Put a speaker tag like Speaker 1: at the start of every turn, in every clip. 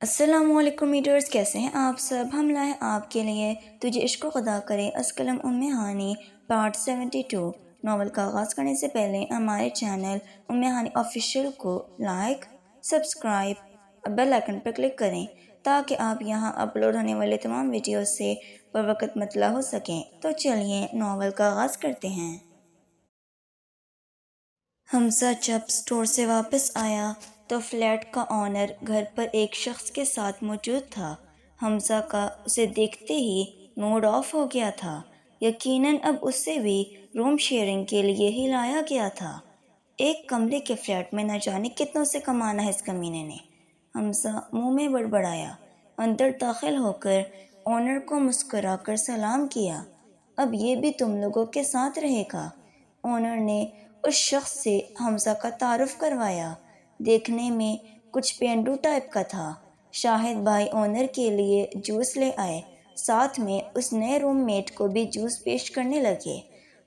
Speaker 1: السلام علیکم میٹرز، کیسے ہیں آپ سب؟ ہم لائے آپ کے لیے تجھے عشق و خدا کرے از قلم ام ہانی پارٹ 72۔ ناول کا آغاز کرنے سے پہلے ہمارے چینل ام ہانی آفیشیل کو لائک، سبسکرائب اور بیل آئکن پر کلک کریں تاکہ آپ یہاں اپلوڈ ہونے والے تمام ویڈیوز سے پر وقت مطلع ہو سکیں۔ تو چلیے ناول کا آغاز کرتے ہیں۔ حمزہ جب اسٹور سے واپس آیا تو فلیٹ کا آنر گھر پر ایک شخص کے ساتھ موجود تھا۔ حمزہ کا اسے دیکھتے ہی موڈ آف ہو گیا تھا۔ یقیناً اب اسے بھی روم شیئرنگ کے لیے ہی لایا گیا تھا۔ ایک کمرے کے فلیٹ میں نہ جانے کتنوں سے کمانا ہے اس کمینے نے، حمزہ منہ میں بڑبڑایا۔ اندر داخل ہو کر آنر کو مسکرا کر سلام کیا۔ اب یہ بھی تم لوگوں کے ساتھ رہے گا؟ آنر نے اس شخص سے حمزہ کا تعارف کروایا۔ دیکھنے میں کچھ پینڈو ٹائپ کا تھا۔ شاہد بھائی آنر کے لیے جوس لے آئے، ساتھ میں اس نئے روم میٹ کو بھی جوس پیش کرنے لگے۔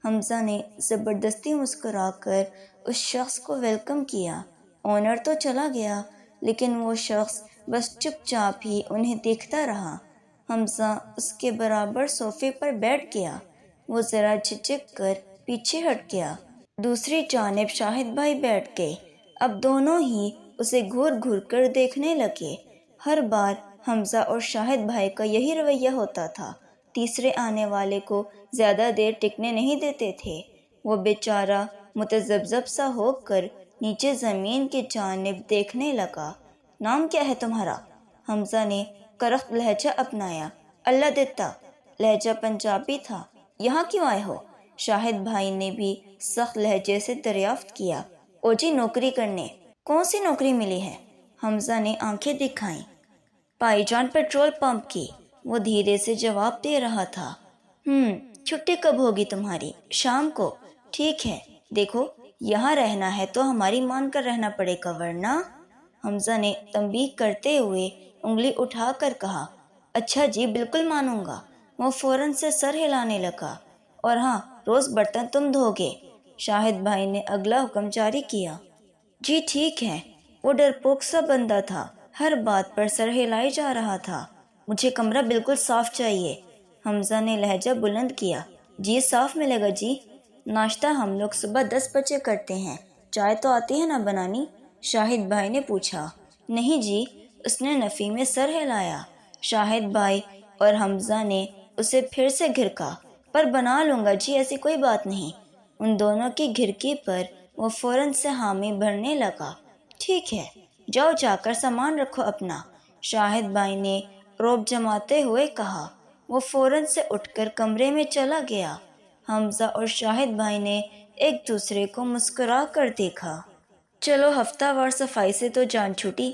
Speaker 1: حمزہ نے زبردستی مسکرا کر اس شخص کو ویلکم کیا۔ آنر تو چلا گیا لیکن وہ شخص بس چپ چاپ ہی انہیں دیکھتا رہا۔ حمزہ اس کے برابر صوفے پر بیٹھ گیا۔ وہ ذرا جھجک کر پیچھے ہٹ گیا۔ دوسری جانب شاہد بھائی بیٹھ گئے۔ اب دونوں ہی اسے گھور گھور کر دیکھنے لگے۔ ہر بار حمزہ اور شاہد بھائی کا یہی رویہ ہوتا تھا، تیسرے آنے والے کو زیادہ دیر ٹکنے نہیں دیتے تھے۔ وہ بیچارہ متذبذب سا ہو کر نیچے زمین کی جانب دیکھنے لگا۔ نام کیا ہے تمہارا؟ حمزہ نے کرخت لہجہ اپنایا۔ اللہ دیتا۔ لہجہ پنجابی تھا۔ یہاں کیوں آئے ہو؟ شاہد بھائی نے بھی سخت لہجے سے دریافت کیا۔ او جی نوکری کرنے۔ کون سی نوکری ملی ہے؟ حمزہ نے آنکھیں دکھائیں۔ بھائی جان پیٹرول پمپ کی، وہ دھیرے سے جواب دے رہا تھا۔ چھٹی کب ہوگی تمہاری؟ شام کو۔ ٹھیک ہے، دیکھو یہاں رہنا ہے تو ہماری مان کر رہنا پڑے گا ورنہ۔ حمزہ نے تنبیہ کرتے ہوئے انگلی اٹھا کر کہا۔ اچھا جی بالکل مانوں گا۔ وہ فوراً سے سر ہلانے لگا۔ اور ہاں، روز برتن تم دھو گے۔ شاہد بھائی نے اگلا حکم جاری کیا۔ جی ٹھیک ہے۔ وہ ڈرپوک سا بندہ تھا، ہر بات پر سر ہلائی جا رہا تھا۔ مجھے کمرہ بالکل صاف چاہیے۔ حمزہ نے لہجہ بلند کیا۔ جی صاف ملے گا جی۔ ناشتہ ہم لوگ صبح 10 بجے کرتے ہیں، چائے تو آتی ہے نا بنانی؟ شاہد بھائی نے پوچھا۔ نہیں جی، اس نے نفی میں سر ہلایا۔ شاہد بھائی اور حمزہ نے اسے پھر سے گھرکا۔ پر بنا لوں گا جی، ایسی کوئی بات نہیں۔ ان دونوں کی گھرکی پر وہ فوراً سے حامی بھرنے لگا۔ ٹھیک ہے، جاؤ جا کر سامان رکھو اپنا، شاہد بھائی نے روب جماتے ہوئے کہا۔ وہ فوراً سے اٹھ کر کمرے میں چلا گیا۔ حمزہ اور شاہد بھائی نے ایک دوسرے کو مسکرا کر دیکھا۔ چلو ہفتہ وار صفائی سے تو جان چھوٹی۔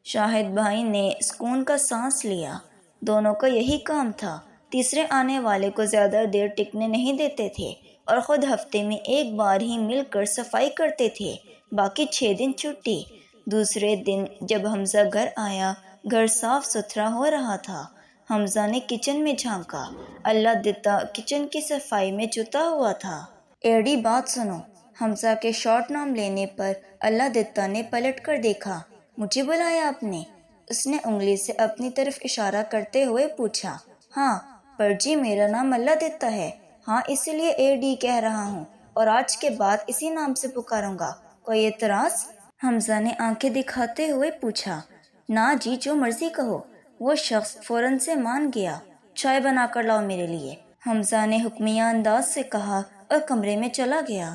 Speaker 1: شاہد بھائی نے سکون کا سانس لیا۔ دونوں کا یہی کام تھا، تیسرے آنے والے کو زیادہ دیر ٹکنے نہیں دیتے تھے اور خود ہفتے میں ایک بار ہی مل کر صفائی کرتے تھے، باقی 6 دن چھٹی۔ دوسرے دن جب حمزہ گھر آیا، گھر صاف ستھرا ہو رہا تھا۔ حمزہ نے کچن میں جھانکا۔ اللہ دیتا کچن کی صفائی میں جتا ہوا تھا۔ ایڑی بات سنو۔ حمزہ کے شارٹ نام لینے پر اللہ دیتا نے پلٹ کر دیکھا۔ مجھے بلایا آپ نے؟ اس نے انگلی سے اپنی طرف اشارہ کرتے ہوئے پوچھا۔ ہاں پر جی میرا نام اللہ دیتا ہے۔ ہاں اسی لیے اے ڈی کہہ رہا ہوں اور آج کے بعد اسی نام سے پکاروں گا، کوئی اعتراض؟ حمزہ نے آنکھیں دکھاتے ہوئے پوچھا۔ نا جی جو مرضی کہو۔ وہ شخص فوراً سے مان گیا۔ چائے بنا کر لاؤ میرے لیے، حمزہ نے حکمیہ انداز سے کہا اور کمرے میں چلا گیا۔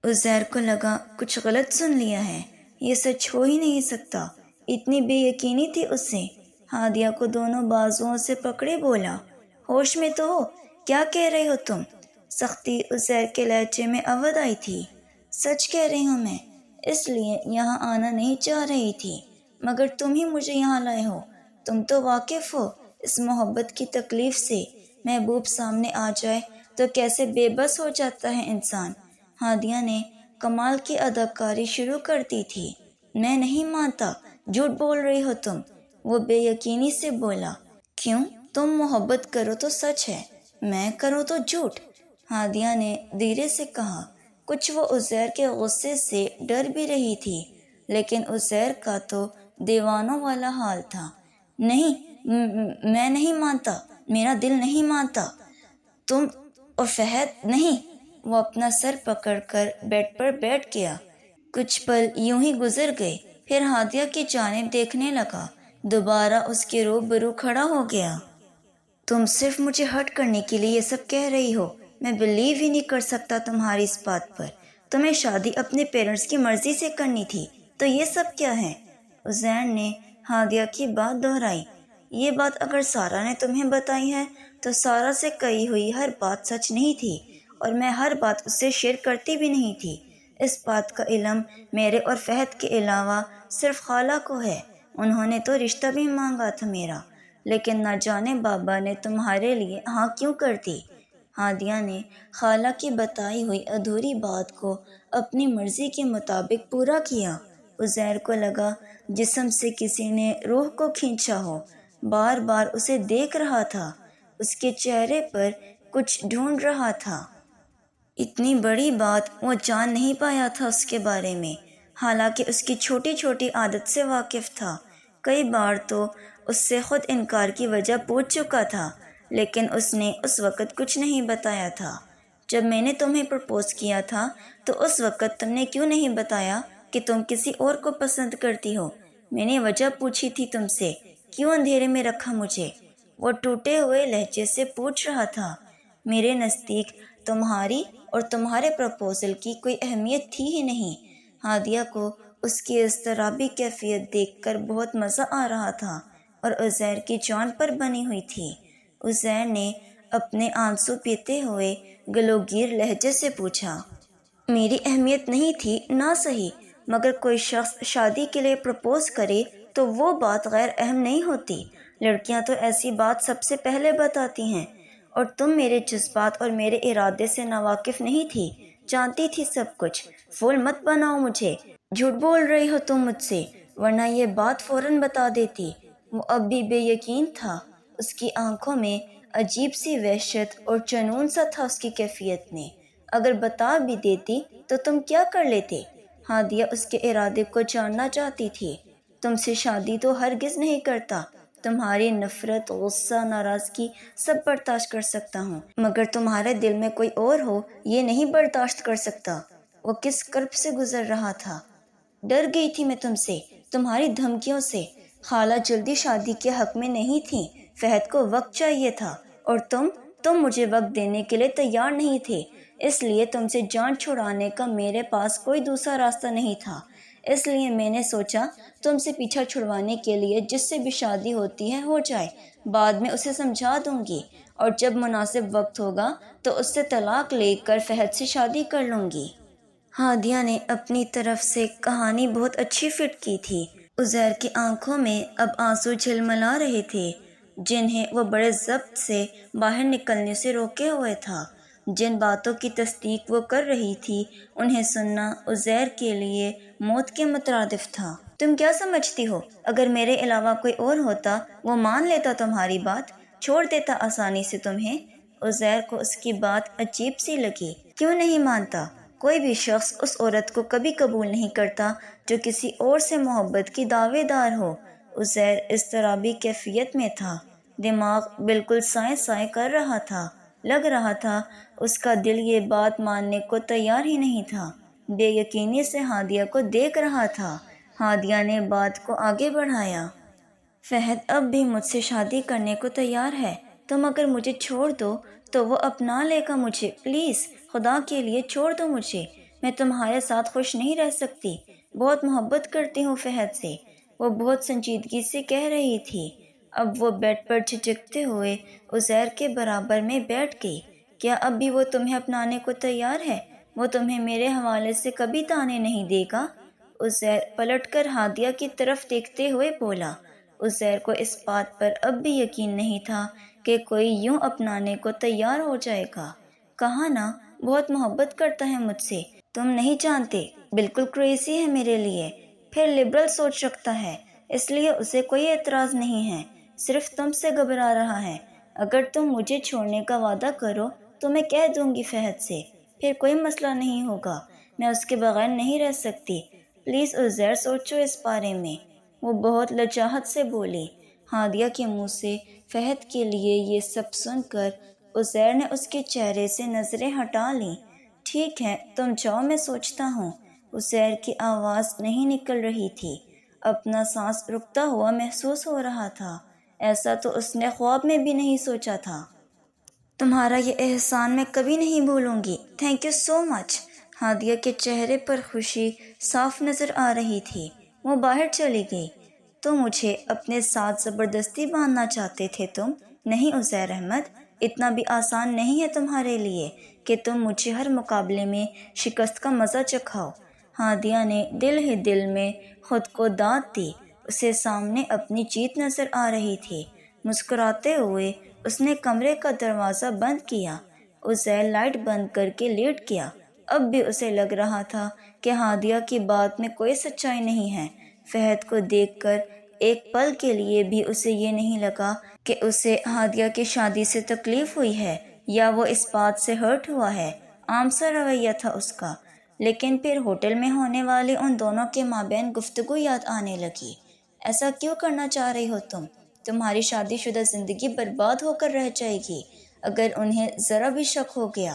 Speaker 1: عزیر کو لگا کچھ غلط سن لیا ہے، یہ سچ ہو ہی نہیں سکتا، اتنی بے یقینی تھی اس سے۔ ہادیہ کو دونوں بازوؤں سے پکڑے بولا۔ ہوش میں تو ہو؟ کیا کہہ رہے ہو تم؟ سختی عزیر کے لہجے میں اود آئی تھی۔ سچ کہہ رہی ہوں میں، اس لیے یہاں آنا نہیں چاہ رہی تھی، مگر تم ہی مجھے یہاں لائے ہو۔ تم تو واقف ہو اس محبت کی تکلیف سے، محبوب سامنے آ جائے تو کیسے بے بس ہو جاتا ہے انسان۔ ہادیہ نے کمال کی اداکاری شروع کر دی تھی۔ میں نہیں مانتا، جھوٹ بول رہی ہو تم، وہ بے یقینی سے بولا۔ کیوں؟ تم محبت کرو تو سچ ہے، میں کروں تو جھوٹ، ہادیہ نے دھیرے سے کہا۔ کچھ وہ عزیر کے غصے سے ڈر بھی رہی تھی، لیکن عزیر کا تو دیوانوں والا حال تھا۔ نہیں، میں نہیں مانتا، میرا دل نہیں مانتا، تم اور فہد نہیں۔ وہ اپنا سر پکڑ کر بیڈ پر بیٹھ گیا۔ کچھ پل یوں ہی گزر گئے، پھر ہادیہ کی جانب دیکھنے لگا، دوبارہ اس کے روبرو کھڑا ہو گیا۔ تم صرف مجھے ہرٹ کرنے کے لیے یہ سب کہہ رہی ہو، میں بلیو ہی نہیں کر سکتا تمہاری اس بات پر۔ تمہیں شادی اپنے پیرنٹس کی مرضی سے کرنی تھی، تو یہ سب کیا ہے؟ عزیر نے ہادیہ کی بات دہرائی۔ یہ بات اگر سارا نے تمہیں بتائی ہے تو سارا سے کہی ہوئی ہر بات سچ نہیں تھی، اور میں ہر بات اس سے شیئر کرتی بھی نہیں تھی۔ اس بات کا علم میرے اور فہد کے علاوہ صرف خالہ کو ہے، انہوں نے تو رشتہ بھی مانگا تھا میرا، لیکن نہ جانے بابا نے تمہارے لیے ہاں کیوں کر دی۔ ہادیہ نے خالہ کی بتائی ہوئی ادھوری بات کو اپنی مرضی کے مطابق پورا کیا۔ عزیر کو لگا جسم سے کسی نے روح کو کھینچا ہو، بار بار اسے دیکھ رہا تھا، اس کے چہرے پر کچھ ڈھونڈ رہا تھا۔ اتنی بڑی بات وہ جان نہیں پایا تھا اس کے بارے میں، حالانکہ اس کی چھوٹی چھوٹی عادت سے واقف تھا۔ کئی بار تو اس سے خود انکار کی وجہ پوچھ چکا تھا، لیکن اس نے اس وقت کچھ نہیں بتایا تھا۔ جب میں نے تمہیں پرپوز کیا تھا تو اس وقت تم نے کیوں نہیں بتایا کہ تم کسی اور کو پسند کرتی ہو؟ میں نے وجہ پوچھی تھی تم سے، کیوں اندھیرے میں رکھا مجھے؟ وہ ٹوٹے ہوئے لہجے سے پوچھ رہا تھا۔ میرے نزدیک تمہاری اور تمہارے پرپوزل کی کوئی اہمیت تھی ہی نہیں۔ ہادیہ کو اس کی اضطرابی کیفیت دیکھ کر بہت مزہ آ رہا تھا اور عزیر کی جان پر بنی ہوئی تھی۔ عزیر نے اپنے آنسو پیتے ہوئے گلوگیر لہجے سے پوچھا، میری اہمیت نہیں تھی نہ صحیح، مگر کوئی شخص شادی کے لیے پرپوز کرے تو وہ بات غیر اہم نہیں ہوتی۔ لڑکیاں تو ایسی بات سب سے پہلے بتاتی ہیں، اور تم میرے جذبات اور میرے ارادے سے ناواقف نہیں تھی، جانتی تھی سب کچھ۔ فول مت بناؤ مجھے، جھوٹ بول رہی ہو تم مجھ سے، ورنہ یہ بات فوراً بتا دیتی۔ وہ اب بھی بے یقین تھا، اس کی آنکھوں میں عجیب سی وحشت اور جنون سا تھا اس کی کیفیت میں۔ اگر بتا بھی دیتی تو تم کیا کر لیتے؟ ہادیہ اس کے ارادے کو جاننا چاہتی تھی۔ تم سے شادی تو ہرگز نہیں کرتا، تمہاری نفرت، غصہ، ناراضگی سب برداشت کر سکتا ہوں، مگر تمہارے دل میں کوئی اور ہو یہ نہیں برداشت کر سکتا۔ وہ کس کرب سے گزر رہا تھا۔ ڈر گئی تھی میں تم سے، تمہاری دھمکیوں سے۔ خالہ جلدی شادی کے حق میں نہیں تھی، فہد کو وقت چاہیے تھا، اور تم مجھے وقت دینے کے لیے تیار نہیں تھے، اس لیے تم سے جان چھڑانے کا میرے پاس کوئی دوسرا راستہ نہیں تھا۔ اس لیے میں نے سوچا تم سے پیچھا چھڑوانے کے لیے جس سے بھی شادی ہوتی ہے ہو جائے، بعد میں اسے سمجھا دوں گی، اور جب مناسب وقت ہوگا تو اس سے طلاق لے کر فہد سے شادی کر لوں گی۔ ہادیہ نے اپنی طرف سے کہانی بہت اچھی فٹ کی تھی۔ عزیر کی آنکھوں میں اب آنسو جھلملا رہے تھے، جنہیں وہ بڑے ضبط سے باہر نکلنے سے روکے ہوئے تھا۔ جن باتوں کی تصدیق وہ کر رہی تھی انہیں سننا عزیر کے لیے موت کے مترادف تھا۔ تم کیا سمجھتی ہو اگر میرے علاوہ کوئی اور ہوتا وہ مان لیتا تمہاری بات، چھوڑ دیتا آسانی سے تمہیں؟ عزیر کو اس کی بات عجیب سی لگی۔ کیوں نہیں مانتا؟ کوئی بھی شخص اس عورت کو کبھی قبول نہیں کرتا جو کسی اور سے محبت کی دعوے دار ہو۔ عزیر اضطرابی کیفیت میں تھا، دماغ بالکل سائیں سائیں کر رہا تھا، لگ رہا تھا اس کا دل یہ بات ماننے کو تیار ہی نہیں تھا، بے یقینی سے ہادیہ کو دیکھ رہا تھا۔ ہادیہ نے بات کو آگے بڑھایا، فہد اب بھی مجھ سے شادی کرنے کو تیار ہے، تم اگر مجھے چھوڑ دو تو وہ اپنا لے گا مجھے، پلیز خدا کے لیے چھوڑ دو مجھے، میں تمہارے ساتھ خوش نہیں رہ سکتی، بہت محبت کرتی ہوں فہد سے۔ وہ بہت سنجیدگی سے کہہ رہی تھی۔ اب وہ بیڈ پر جھجکتے ہوئے عزیر کے برابر میں بیٹھ گئی۔ کیا اب بھی وہ تمہیں اپنانے کو تیار ہے؟ وہ تمہیں میرے حوالے سے کبھی تانے نہیں دے گا؟ عزیر پلٹ کر ہادیہ کی طرف دیکھتے ہوئے بولا۔ عزیر کو اس بات پر اب بھی یقین نہیں تھا کہ کوئی یوں اپنانے کو تیار ہو جائے گا۔ کہا نا بہت محبت کرتا ہے مجھ سے، تم نہیں جانتے، بالکل کریزی ہے میرے لیے، پھر لبرل سوچ رکھتا ہے، اس لیے اسے کوئی اعتراض نہیں ہے، صرف تم سے گھبرا رہا ہے۔ اگر تم مجھے چھوڑنے کا وعدہ کرو تو میں کہہ دوں گی فہد سے، پھر کوئی مسئلہ نہیں ہوگا، میں اس کے بغیر نہیں رہ سکتی، پلیز عزیر سوچو اس بارے میں۔ وہ بہت لجاجت سے بولی۔ ہادیہ کے منہ سے فہد کے لیے یہ سب سن کر عزیر نے اس کے چہرے سے نظریں ہٹا لیں۔ ٹھیک ہے تم جاؤ، میں سوچتا ہوں۔ عزیر کی آواز نہیں نکل رہی تھی، اپنا سانس رکتا ہوا محسوس ہو رہا تھا۔ ایسا تو اس نے خواب میں بھی نہیں سوچا تھا۔ تمہارا یہ احسان میں کبھی نہیں بھولوں گی، تھینک یو سو مچ۔ ہادیہ کے چہرے پر خوشی صاف نظر آ رہی تھی۔ وہ باہر چلی گئی۔ تو مجھے اپنے ساتھ زبردستی باندھنا چاہتے تھے تم؟ نہیں عزیر احمد، اتنا بھی آسان نہیں ہے تمہارے لیے کہ تم مجھے ہر مقابلے میں شکست کا مزہ چکھاؤ۔ ہادیہ نے دل ہی دل میں خود کو داد دی۔ اسے سامنے اپنی جیت نظر آ رہی تھی۔ مسکراتے ہوئے اس نے کمرے کا دروازہ بند کیا۔ عزیر لائٹ بند کر کے لیٹ گیا۔ اب بھی اسے لگ رہا تھا کہ ہادیہ کی بات میں کوئی سچائی نہیں ہے۔ فہد کو دیکھ کر ایک پل کے لیے بھی اسے یہ نہیں لگا کہ اسے ہادیہ کی شادی سے تکلیف ہوئی ہے یا وہ اس بات سے ہرٹ ہوا ہے۔ عام سا رویہ تھا اس کا۔ لیکن پھر ہوٹل میں ہونے والی ان دونوں کے مابین گفتگو یاد آنے لگی۔ ایسا کیوں کرنا چاہ رہی ہو تم؟ تمہاری شادی شدہ زندگی برباد ہو کر رہ جائے گی اگر انہیں ذرا بھی شک ہو گیا۔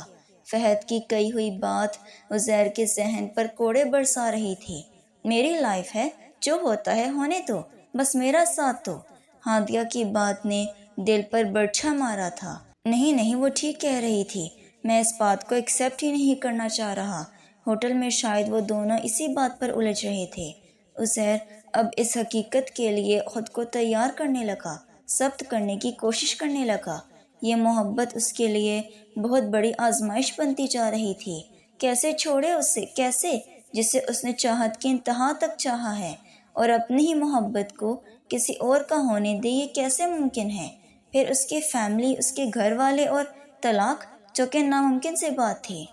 Speaker 1: فہد کی کہی ہوئی بات عزیر کے ذہن پر کوڑے برسا رہی تھی۔ میری لائف ہے، جو ہوتا ہے ہونے دو، بس میرا ساتھ دو۔ ہادیہ کی بات نے دل پر برچھا مارا تھا۔ نہیں نہیں، وہ ٹھیک کہہ رہی تھی، میں اس بات کو ایکسیپٹ ہی نہیں کرنا چاہ رہا۔ ہوٹل میں شاید وہ دونوں اسی بات پر الجھ رہے تھے۔ عزیر اب اس حقیقت کے لیے خود کو تیار کرنے لگا، ضبط کرنے کی کوشش کرنے لگا۔ یہ محبت اس کے لیے بہت بڑی آزمائش بنتی جا رہی تھی۔ کیسے چھوڑے اسے، کیسے، جسے اس نے چاہت کی انتہا تک چاہا ہے، اور اپنی ہی محبت کو کسی اور کا ہونے دے؟ یہ کیسے ممکن ہے؟ پھر اس کی فیملی، اس کے گھر والے اور طلاق، جو کہ ناممکن سی بات تھی۔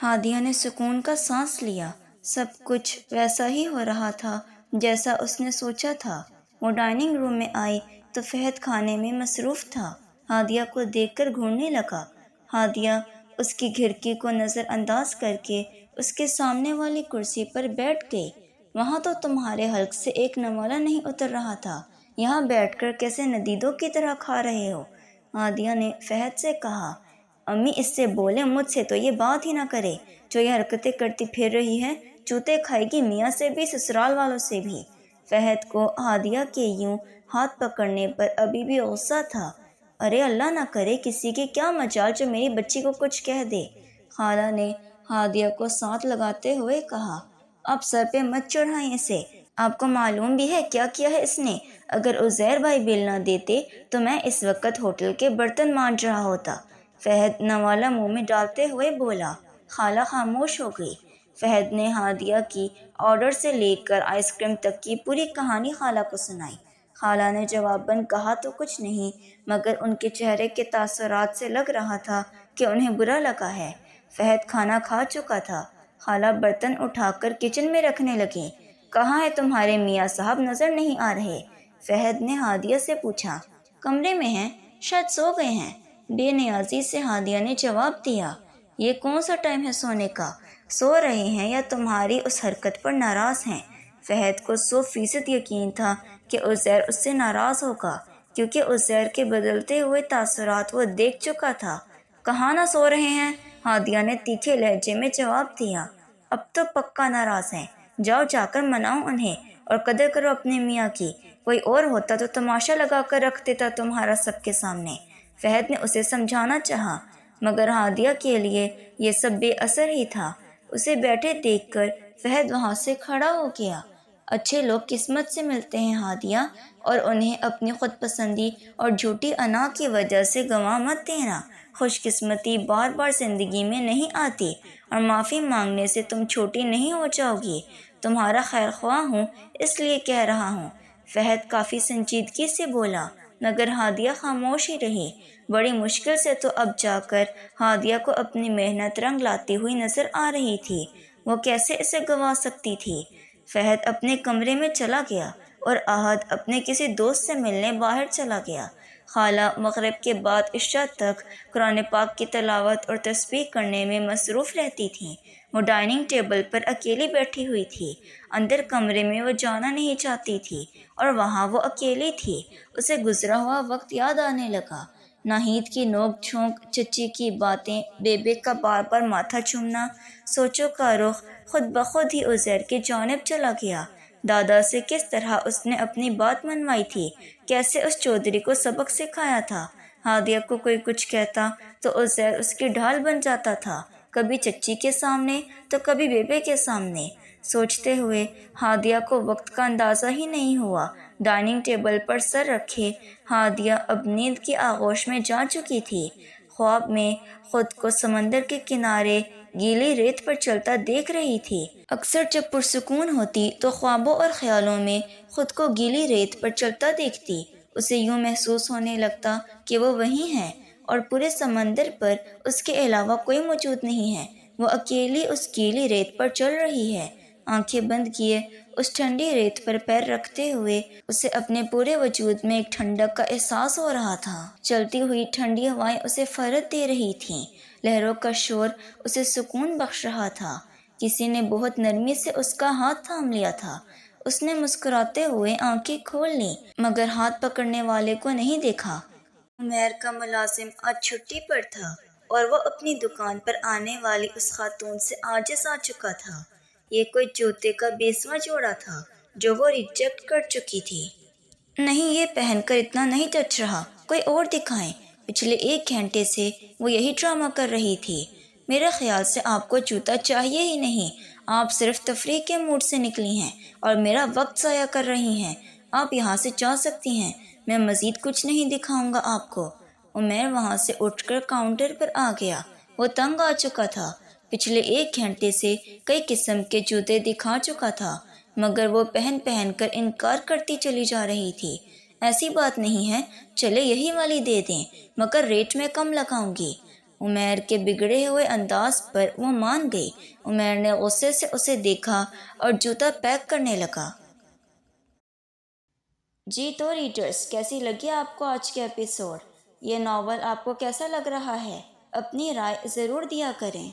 Speaker 1: ہادیہ نے سکون کا سانس لیا۔ سب کچھ ویسا ہی ہو رہا تھا جیسا اس نے سوچا تھا۔ وہ ڈائننگ روم میں آئی تو فہد کھانے میں مصروف تھا۔ ہادیہ کو دیکھ کر گھورنے لگا۔ ہادیہ اس کی گھرکی کو نظر انداز کر کے اس کے سامنے والی کرسی پر بیٹھ گئی۔ وہاں تو تمہارے حلق سے ایک نوالہ نہیں اتر رہا تھا، یہاں بیٹھ کر کیسے ندیدوں کی طرح کھا رہے ہو؟ ہادیہ نے فہد سے کہا۔ امی اس سے بولیں، مجھ سے تو یہ بات ہی نہ کرے، جو یہ حرکتیں کرتی پھر رہی ہے، چوتے کھائے گی میاں سے بھی، سسرال والوں سے بھی۔ فہد کو ہادیہ کے یوں ہاتھ پکڑنے پر ابھی بھی غصہ تھا۔ ارے اللہ نہ کرے کسی کی کیا مجال جو میری بچی کو کچھ کہہ دے۔ خالہ نے ہادیہ کو ساتھ لگاتے ہوئے کہا۔ آپ سر پہ مت چڑھائیں اسے، آپ کو معلوم بھی ہے کیا کیا ہے اس نے؟ اگر عزیر بھائی بل نہ دیتے تو میں اس وقت ہوٹل کے برتن مانج رہا ہوتا۔ فہد نوالہ منہ میں ڈالتے ہوئے بولا۔ خالہ خاموش ہو گئی۔ فہد نے ہادیہ کی آرڈر سے لے کر آئس کریم تک کی پوری کہانی خالہ کو سنائی۔ خالہ نے جواباً کہا تو کچھ نہیں، مگر ان کے چہرے کے تاثرات سے لگ رہا تھا کہ انہیں برا لگا ہے۔ فہد کھانا کھا چکا تھا۔ خالہ برتن اٹھا کر کچن میں رکھنے لگیں۔ کہاں ہے تمہارے میاں صاحب؟ نظر نہیں آ رہے؟ فہد نے ہادیہ سے پوچھا۔ کمرے میں ہیں، شاید سو گئے ہیں، بے نیازی سے ہادیہ نے جواب دیا۔ یہ کون سا ٹائم ہے سونے کا؟ سو رہے ہیں یا تمہاری اس حرکت پر ناراض ہیں؟ فہد کو 100% یقین تھا کہ عزیر اس سے ناراض ہوگا، کیونکہ عزیر کے بدلتے ہوئے تاثرات وہ دیکھ چکا تھا۔ کہاں نہ سو رہے ہیں؟ ہادیہ نے تیکھے لہجے میں جواب دیا۔ اب تو پکا ناراض ہیں، جاؤ جا کر مناؤ انہیں اور قدر کرو اپنے میاں کی۔ کوئی اور ہوتا تو تماشا لگا کر رکھ دیتا تمہارا سب کے سامنے۔ فہد نے اسے سمجھانا چاہا، مگر ہادیہ کے لیے یہ سب بے اثر ہی تھا۔ اسے بیٹھے دیکھ کر فہد وہاں سے کھڑا ہو گیا۔ اچھے لوگ قسمت سے ملتے ہیں ہادیہ، اور انہیں اپنی خود پسندی اور جھوٹی انا کی وجہ سے گنوا مت دینا۔ خوش قسمتی بار بار زندگی میں نہیں آتی، اور معافی مانگنے سے تم چھوٹی نہیں ہو جاؤ گی۔ تمہارا خیر خواہ ہوں، اس لیے کہہ رہا ہوں۔ فہد کافی سنجیدگی سے بولا، مگر ہادیہ خاموش ہی رہی۔ بڑی مشکل سے تو اب جا کر ہادیہ کو اپنی محنت رنگ لاتی ہوئی نظر آ رہی تھی۔ وہ کیسے اسے گنوا سکتی تھی؟ فہد اپنے کمرے میں چلا گیا اور احد اپنے کسی دوست سے ملنے باہر چلا گیا۔ خالہ مغرب کے بعد عشاء تک قرآن پاک کی تلاوت اور تسبیح کرنے میں مصروف رہتی تھیں۔ وہ ڈائننگ ٹیبل پر اکیلی بیٹھی ہوئی تھی، اندر کمرے میں وہ جانا نہیں چاہتی تھی اور وہاں وہ اکیلی تھی۔ اسے گزرا ہوا وقت یاد آنے لگا، ناہید کی نوک جھونک، چچی کی باتیں، بیبے کا بار بار ماتھا چومنا۔ سوچوں کا رخ خود بخود ہی عزیر کی جانب چلا گیا۔ دادا سے کس طرح اس نے اپنی بات منوائی تھی، کیسے اس چودھری کو سبق سکھایا تھا۔ ہادیہ کو کوئی کچھ کہتا تو عزیر اس کی ڈھال بن جاتا تھا، کبھی چچی کے سامنے تو کبھی بیبے کے سامنے۔ سوچتے ہوئے ہادیہ کو وقت کا اندازہ ہی نہیں ہوا۔ ڈائننگ ٹیبل پر سر رکھے ہادیہ اب نیند کی آغوش میں جا چکی تھی۔ خواب میں خود کو سمندر کے کنارے گیلی ریت پر چلتا دیکھ رہی تھی۔ اکثر جب پرسکون ہوتی تو خوابوں اور خیالوں میں خود کو گیلی ریت پر چلتا دیکھتی۔ اسے یوں محسوس ہونے لگتا کہ وہ وہیں ہے اور پورے سمندر پر اس کے علاوہ کوئی موجود نہیں ہے۔ وہ اکیلی اس گیلی ریت پر چل رہی ہے۔ آنکھیں بند کیے اس ٹھنڈی ریت پر پیر رکھتے ہوئے اسے اپنے پورے وجود میں ایک ٹھنڈک کا احساس ہو رہا تھا۔ چلتی ہوئی ٹھنڈی ہوائیں اسے فرحت دے رہی تھیں، لہروں کا شور اسے سکون بخش رہا تھا۔ کسی نے بہت نرمی سے اس کا ہاتھ تھام لیا تھا۔ اس نے مسکراتے ہوئے آنکھیں کھول لیں مگر ہاتھ پکڑنے والے کو نہیں دیکھا۔ عمیر کا ملازم آج چھٹی پر تھا اور وہ اپنی دکان پر آنے والی اس خاتون سے عاجز آ چکا تھا۔ یہ کوئی جوتے کا 20واں جوڑا تھا جو وہ ریجیکٹ کر چکی تھی۔ نہیں، یہ پہن کر اتنا نہیں ٹچ رہا، کوئی اور دکھائیں۔ پچھلے 1 گھنٹے سے وہ یہی ڈرامہ کر رہی تھی۔ میرے خیال سے آپ کو جوتا چاہیے ہی نہیں، آپ صرف تفریح کے موڈ سے نکلی ہیں اور میرا وقت ضائع کر رہی ہیں۔ آپ یہاں سے جا سکتی ہیں، میں مزید کچھ نہیں دکھاؤں گا آپ کو۔ عمیر وہاں سے اٹھ کر کاؤنٹر پر آ گیا۔ وہ تنگ آ چکا تھا، پچھلے 1 گھنٹے سے کئی قسم کے جوتے دکھا چکا تھا مگر وہ پہن کر انکار کرتی چلی جا رہی تھی۔ ایسی بات نہیں ہے، چلے یہی والی دے دیں مگر ریٹ میں کم لگاؤں گی۔ عمیر کے بگڑے ہوئے انداز پر وہ مان گئی۔ عمیر نے غصے سے اسے دیکھا اور جوتا پیک کرنے لگا۔ جی تو ریڈرز، کیسی لگی آپ کو آج کے ایپیسوڈ؟ یہ ناول آپ کو کیسا لگ رہا ہے؟ اپنی رائے ضرور دیا کریں۔